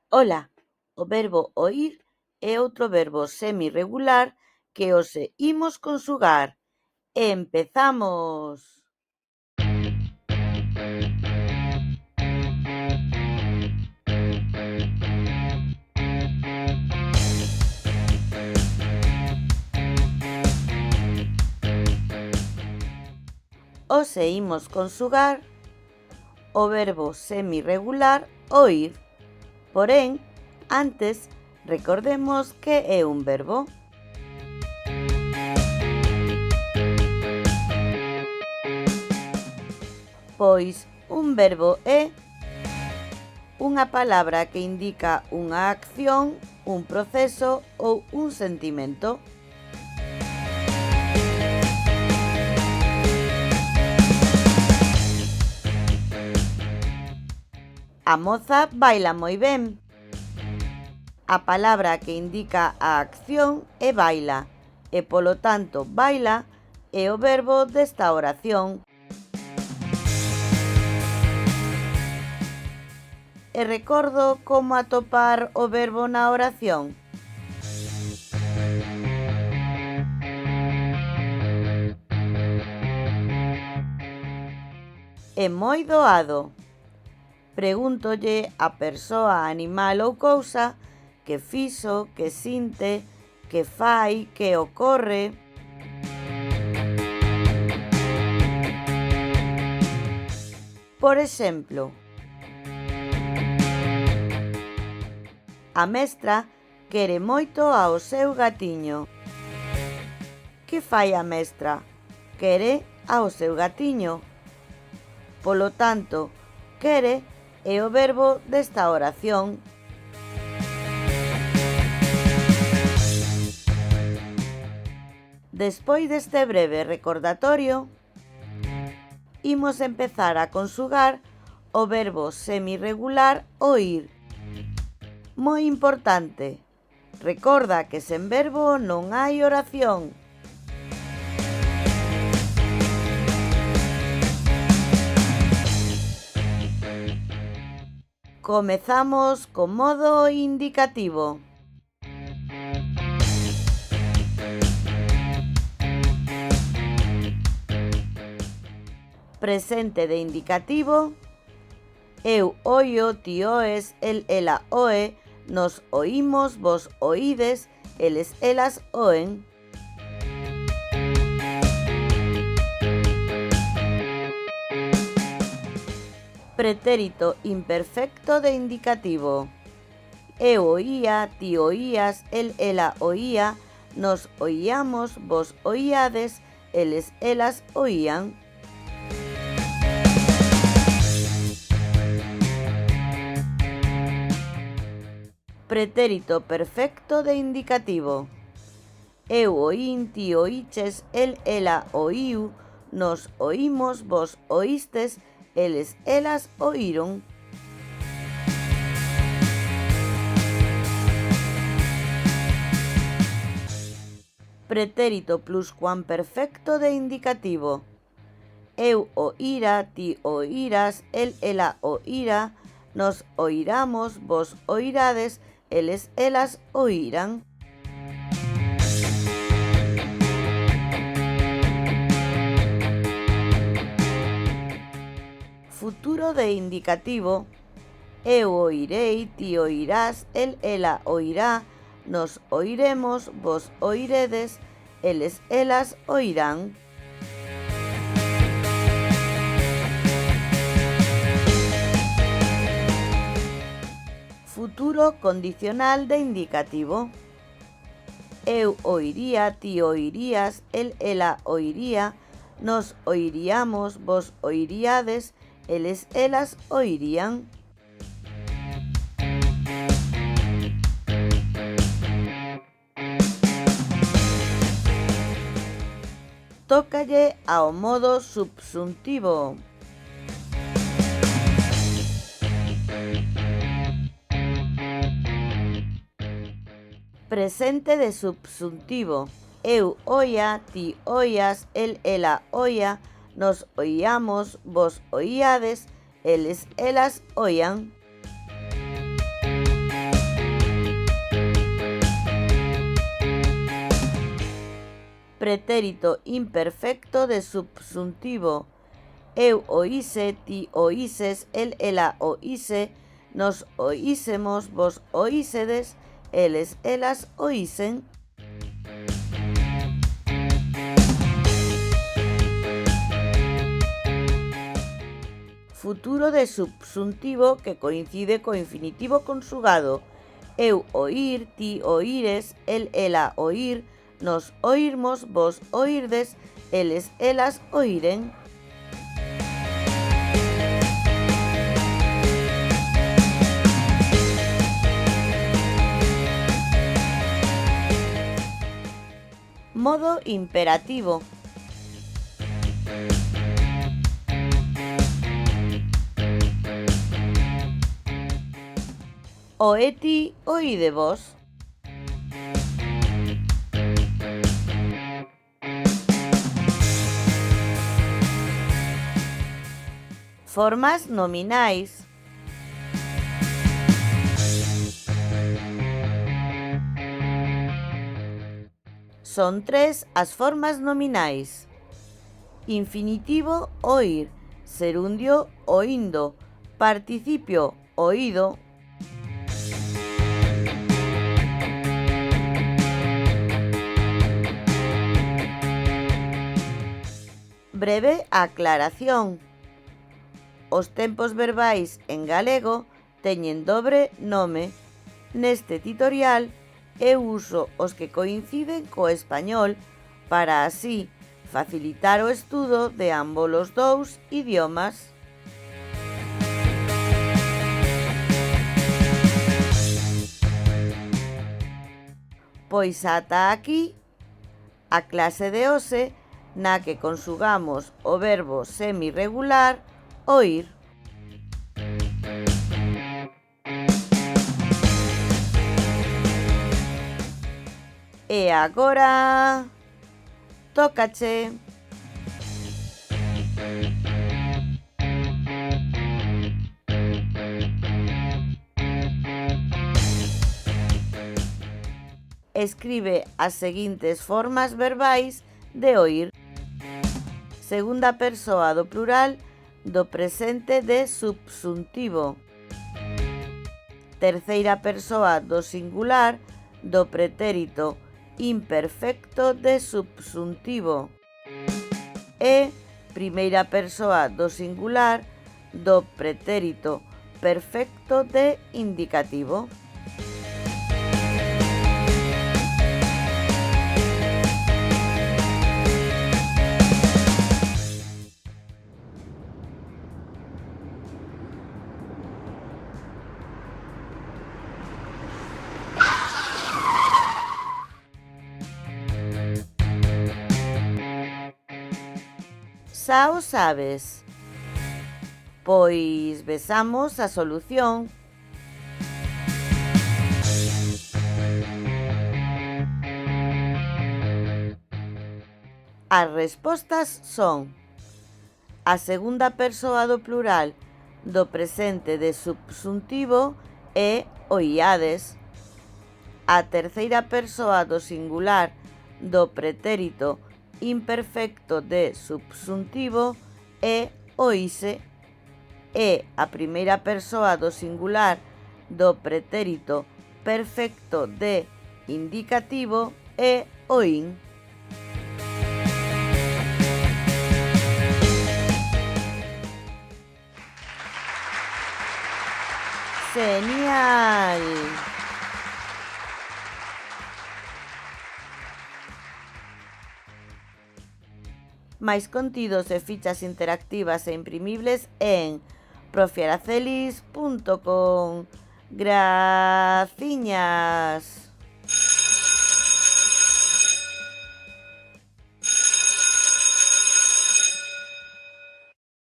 Ola, o verbo oír é outro verbo semirregular que hoxe imos conxugar. ¡Empezamos! Hoxe imos conxugar o verbo semirregular oír. Porén, antes, recordemos que é un verbo. Pois un verbo é unha palabra que indica unha acción, un proceso ou un sentimento. A moza baila moi ben. A palabra que indica a acción é baila e, polo tanto, baila é o verbo desta oración. E recordo como atopar o verbo na oración. É moi doado. Pregúntolle a persoa, animal ou cousa que fixo, que sinte, que fai, que ocorre. Por exemplo, a mestra quere moito ao seu gatiño. Que fai a mestra? Quere ao seu gatiño. Polo tanto, quere é o verbo desta oración. Despois deste breve recordatorio, imos empezar a conxugar o verbo semirregular oír. Moi importante, recorda que sen verbo non hai oración. Comezamos co modo indicativo. Presente de indicativo: eu oio, ti oes, el, ela oe, nos oímos, vos oídes, eles, elas oen. Pretérito imperfecto de indicativo: eu oía, ti oías, el, ela oía, nos oíamos, vos oíades, eles, elas oían. Pretérito perfecto de indicativo: eu oín, ti oíches, el, ela oíu, nos oímos, vos oístes, eles, elas oíron. Pretérito pluscuamperfecto de indicativo: eu oíra, ti oíras, el, ela oíra, nos oiramos, vos oirades, eles, elas oíran. Futuro de indicativo: eu oirei, ti oirás, el, ela oirá, nos oiremos, vos oiredes, eles, elas oirán. Futuro condicional de indicativo: eu oiría, ti oirías, el, ela oiría, nos oiríamos, vos oiríades, eles, elas oirían. Tócalle ao modo subxuntivo. Presente de subxuntivo: eu oía, ti oías, el, ela oía, nos oíamos, vos oíades, eles, elas oían. pretérito imperfecto de subxuntivo. Eu oíse, ti oíses, el, ela oíse, nos oísemos, vos oísedes, eles, elas oísen. Futuro de subxuntivo que coincide co infinitivo conxugado. Eu oír, ti oíres, el, ela oír, nos oírmos, vos oírdes, eles, elas oíren. Modo imperativo. Oeti, oíde vos. Formas nominais. Son 3 as formas nominais. Infinitivo, oír. Serundio, oíndo. Participio, oído. Breve aclaración. Os tempos verbais en galego teñen dobre nome. Neste tutorial eu uso os que coinciden co español para así facilitar o estudo de ambos os dous idiomas. Pois ata aquí a clase de hoxe na que conxugamos o verbo semirregular oír. E agora tócache. Escribe as seguintes formas verbais de oír. Segunda persoa do plural do presente de subxuntivo. Terceira persoa do singular do pretérito imperfecto de subxuntivo. E primeira persoa do singular do pretérito perfecto de indicativo. Xa o sabes. Pois vexamos a solución. As respostas son: a segunda persoa do plural do presente de subxuntivo é oíades. A terceira persoa do singular do pretérito imperfecto de subxuntivo é oíse. E a primeira persoa do singular do pretérito perfecto de indicativo é oín. ¡Genial! Máis contidos e fichas interactivas e imprimibles en profiaracelis.com. Graciñas!